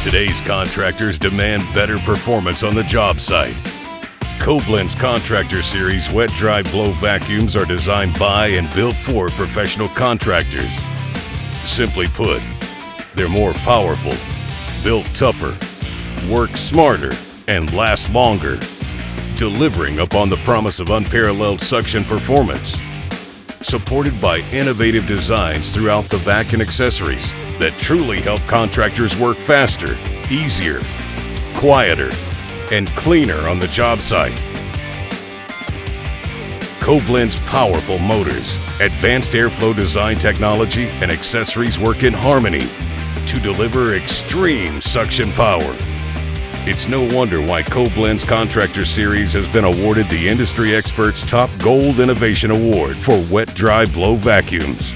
Today's contractors demand better performance on the job site. Koblenz Contractor Series wet, dry, blow vacuums are designed by and built for professional contractors. Simply put, they're more powerful, built tougher, work smarter, and last longer, delivering upon the promise of unparalleled suction performance. Supported by innovative designs throughout the vac and accessories that truly help contractors work faster, easier, quieter, and cleaner on the job site. Koblenz powerful motors, advanced airflow design technology, and accessories work in harmony to deliver extreme suction power. It's no wonder why Koblenz Contractor Series has been awarded the industry expert's top Gold Innovation Award for wet, dry, blow vacuums.